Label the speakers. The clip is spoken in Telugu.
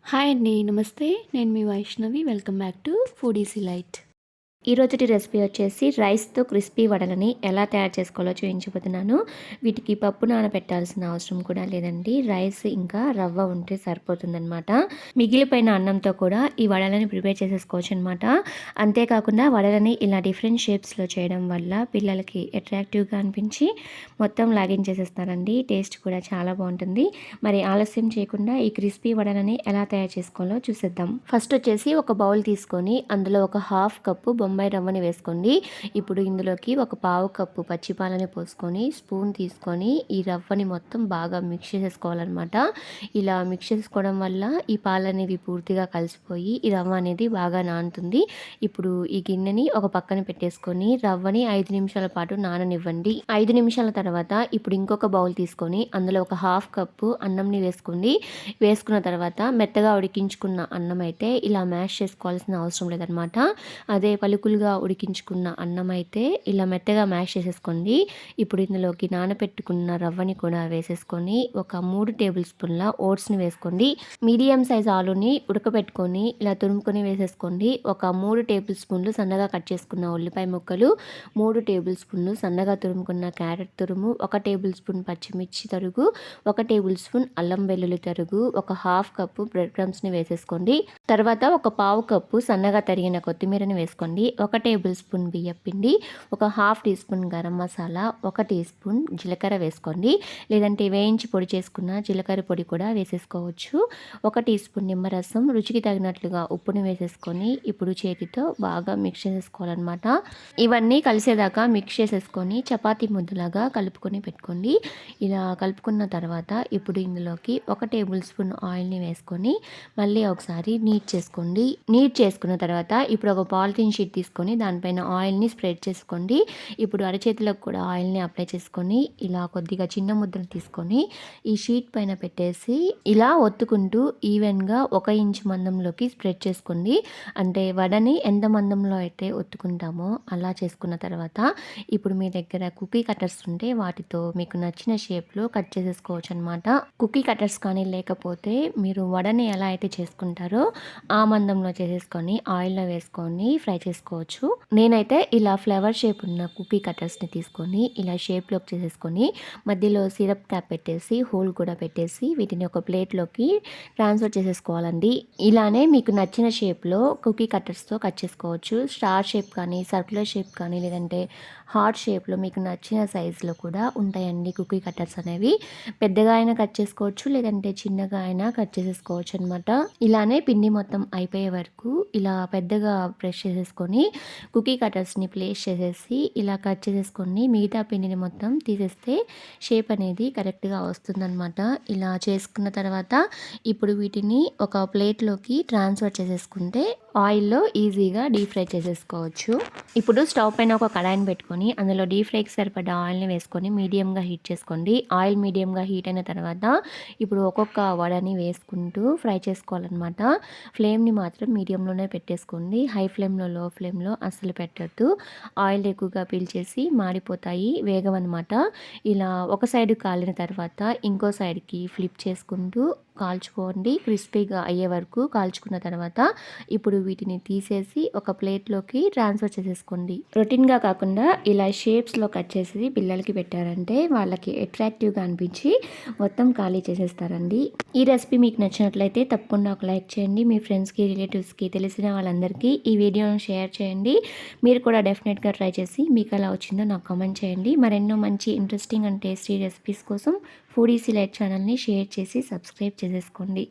Speaker 1: హాయ్ అండి. నమస్తే. నేను మీ Vaishnavi. Welcome back to foodies light. ఈరోజుటి రెసిపీ వచ్చేసి రైస్తో క్రిస్పీ వడలని ఎలా తయారు చేసుకోవాలో చూపించబోతున్నాను. వీటికి పప్పు నానబెట్టాల్సిన అవసరం కూడా లేదండి. రైస్ ఇంకా రవ్వ ఉంటే సరిపోతుందనమాట. మిగిలిపోయిన అన్నంతో కూడా ఈ వడలని ప్రిపేర్ చేసేసుకోవచ్చు అనమాట. అంతేకాకుండా వడలని ఇలా డిఫరెంట్ షేప్స్లో చేయడం వల్ల పిల్లలకి అట్రాక్టివ్గా అనిపించి మొత్తం లాగించేసేస్తారండి. టేస్ట్ కూడా చాలా బాగుంటుంది. మరి ఆలస్యం చేయకుండా ఈ క్రిస్పీ వడలని ఎలా తయారు చేసుకోవాలో చూసేద్దాం. ఫస్ట్ వచ్చేసి ఒక బౌల్ తీసుకొని అందులో ఒక హాఫ్ కప్పు బొంబాయి రవ్వని వేసుకోండి. ఇప్పుడు ఇందులోకి ఒక పావు కప్పు పచ్చిపాలని పోసుకొని స్పూన్ తీసుకొని ఈ రవ్వని మొత్తం బాగా మిక్స్ చేసేసుకోవాలన్నమాట. ఇలా మిక్స్ చేసుకోవడం వల్ల ఈ పాలు అనేవి పూర్తిగా కలిసిపోయి ఈ రవ్వ అనేది బాగా నానుతుంది. ఇప్పుడు ఈ గిన్నెని ఒక పక్కన పెట్టేసుకొని రవ్వని 5 నిమిషాల పాటు నాననివ్వండి. 5 నిమిషాల తర్వాత ఇప్పుడు ఇంకొక బౌల్ తీసుకొని అందులో ఒక హాఫ్ కప్పు అన్నంని వేసుకోండి. వేసుకున్న తర్వాత మెత్తగా ఉడికించుకున్న అన్నం అయితే ఇలా మ్యాష్ చేసుకోవాల్సిన అవసరం లేదనమాట. అదే పలుకులుగా ఉడికించుకున్న అన్నం అయితే ఇలా మెత్తగా మ్యాష్ చేసేసుకోండి. ఇప్పుడు ఇందులోకి నానబెట్టుకున్న రవ్వని కూడా వేసేసుకొని ఒక 3 టేబుల్ స్పూన్ల ఓట్స్ని వేసుకోండి. మీడియం సైజ్ ఆలుని ఉడకబెట్టుకొని ఇలా తురుముకొని వేసేసుకోండి. ఒక 3 టేబుల్ స్పూన్లు సన్నగా కట్ చేసుకున్న ఉల్లిపాయ ముక్కలు, 3 టేబుల్ స్పూన్లు సన్నగా తురుముకున్న క్యారెట్ తురుము, 1 టేబుల్ స్పూన్ పచ్చిమిర్చి తరుగు, 1 టేబుల్ స్పూన్ అల్లం వెల్లుల్లి తరుగు, ఒక హాఫ్ కప్పు బ్రెడ్ క్రమ్స్ని వేసేసుకోండి. తర్వాత ఒక పావు కప్పు సన్నగా తరిగిన కొత్తిమీరని వేసుకోండి. 1 టేబుల్ స్పూన్ బియ్యం పిండి, ఒక half teaspoon garam masala, 1 teaspoon జీలకర్ర వేసుకోండి. లేదంటే వేయించి పొడి చేసుకున్న జీలకర్ర పొడి కూడా వేసేసుకోవచ్చు. 1 టీ స్పూన్ నిమ్మరసం, రుచికి తగినట్లుగా ఉప్పుని వేసేసుకొని ఇప్పుడు చేతితో బాగా మిక్స్ చేసేసుకోవాలన్నమాట. ఇవన్నీ కలిసేదాకా మిక్స్ చేసేసుకొని చపాతీ ముద్దలాగా కలుపుకొని పెట్టుకోండి. ఇలా కలుపుకున్న తర్వాత ఇప్పుడు ఇందులోకి 1 టేబుల్ స్పూన్ ఆయిల్ని వేసుకొని మళ్ళీ ఒకసారి నీట్ చేసుకోండి. నీట్ చేసుకున్న తర్వాత ఇప్పుడు ఒక పాలిథిన్ షీట్ తీసుకొని దానిపైన ఆయిల్ని స్ప్రెడ్ చేసుకోండి. ఇప్పుడు అరచేతులకు కూడా ఆయిల్ని అప్లై చేసుకొని ఇలా కొద్దిగా చిన్న ముద్దలు తీసుకొని ఈ షీట్ పైన పెట్టేసి ఇలా ఒత్తుకుంటూ ఈవెన్గా 1 ఇంచ్ మందంలోకి స్ప్రెడ్ చేసుకోండి. అంటే వడని ఎంత మందంలో అయితే ఒత్తుకుంటామో అలా చేసుకున్న తర్వాత ఇప్పుడు మీ దగ్గర కుకీ కట్టర్స్ ఉంటే వాటితో మీకు నచ్చిన షేప్లో కట్ చేసేసుకోవచ్చు అనమాట. కుకీ కట్టర్స్ కానీ లేకపోతే మీరు వడని ఎలా అయితే చేసుకుంటారో ఆ మందంలో చేసేసుకొని ఆయిల్లో వేసుకొని ఫ్రై చేసుకోవచ్చు. నేనైతే ఇలా ఫ్లవర్ షేప్ ఉన్న కుకీ కట్టర్స్ని తీసుకొని ఇలా షేప్లోకి చేసేసుకొని మధ్యలో సిరప్ క్యాప్ పెట్టేసి హోల్ కూడా పెట్టేసి వీటిని ఒక ప్లేట్లోకి ట్రాన్స్ఫర్ చేసేసుకోవాలండి. ఇలానే మీకు నచ్చిన షేప్లో కుకీ కట్టర్స్తో కట్ చేసుకోవచ్చు. స్టార్ షేప్ కానీ, సర్క్యులర్ షేప్ కానీ, లేదంటే హార్ట్ షేప్లో మీకు నచ్చిన సైజులో కూడా ఉంటాయండి కుకీ కట్టర్స్ అనేవి. పెద్దగా అయినా కట్ చేసుకోవచ్చు, లేదంటే చిన్నగా అయినా కట్ చేసేసుకోవచ్చు అనమాట. ఇలానే పిండి మొత్తం అయిపోయే వరకు ఇలా పెద్దగా ప్రెస్ చేసేసుకొని కుకీ కట్టర్స్ని ప్లేస్ చేసేసి ఇలా కట్ చేసేసుకొని మిగతా పిండిని మొత్తం తీసేస్తే షేప్ అనేది కరెక్ట్గా వస్తుందన్నమాట. ఇలా చేసుకున్న తర్వాత ఇప్పుడు వీటిని ఒక ప్లేట్లోకి ట్రాన్స్ఫర్ చేసేసుకుంటే ఆయిల్లో ఈజీగా డీప్ ఫ్రై చేసేసుకోవచ్చు. ఇప్పుడు స్టవ్ పైన ఒక కడాయిని పెట్టుకొని అందులో డీప్ ఫ్రైకి సరిపడ్డ ఆయిల్ని వేసుకొని మీడియంగా హీట్ చేసుకోండి. ఆయిల్ మీడియంగా హీట్ అయిన తర్వాత ఇప్పుడు ఒక్కొక్క వడని వేసుకుంటూ ఫ్రై చేసుకోవాలన్నమాట. ఫ్లేమ్ని మాత్రం మీడియంలోనే పెట్టేసుకోండి. హై ఫ్లేమ్లో, లో ఫ్లేమ్లో అస్సలు పెట్టద్దు. ఆయిల్ ఎక్కువగా పీల్చేసి మాడిపోతాయి, వేగవన్నమాట. ఇలా ఒక సైడ్ కాలిన తర్వాత ఇంకో సైడ్కి ఫ్లిప్ చేసుకుంటూ కాల్చుకోండి. క్రిస్పీగా అయ్యే వరకు కాల్చుకున్న తర్వాత ఇప్పుడు వీటిని తీసేసి ఒక ప్లేట్లోకి ట్రాన్స్ఫర్ చేసేసుకోండి. రొటీన్గా కాకుండా ఇలా షేప్స్లో కట్ చేసి పిల్లలకి పెట్టారంటే వాళ్ళకి అట్రాక్టివ్గా అనిపించి మొత్తం ఖాళీ చేసేస్తారండి. ఈ రెసిపీ మీకు నచ్చినట్లయితే తప్పకుండా ఒక లైక్ చేయండి. మీ ఫ్రెండ్స్కి, రిలేటివ్స్కి, తెలిసిన వాళ్ళందరికీ ఈ వీడియోను షేర్ చేయండి. మీరు కూడా డెఫినెట్గా ట్రై చేసి మీకు ఎలా వచ్చిందో నాకు కామెంట్ చేయండి. మరెన్నో మంచి ఇంట్రెస్టింగ్ అండ్ టేస్టీ రెసిపీస్ కోసం ఫుడీస్ లైట్ ఛానల్ని షేర్ చేసి సబ్స్క్రైబ్ చేసేసుకోండి.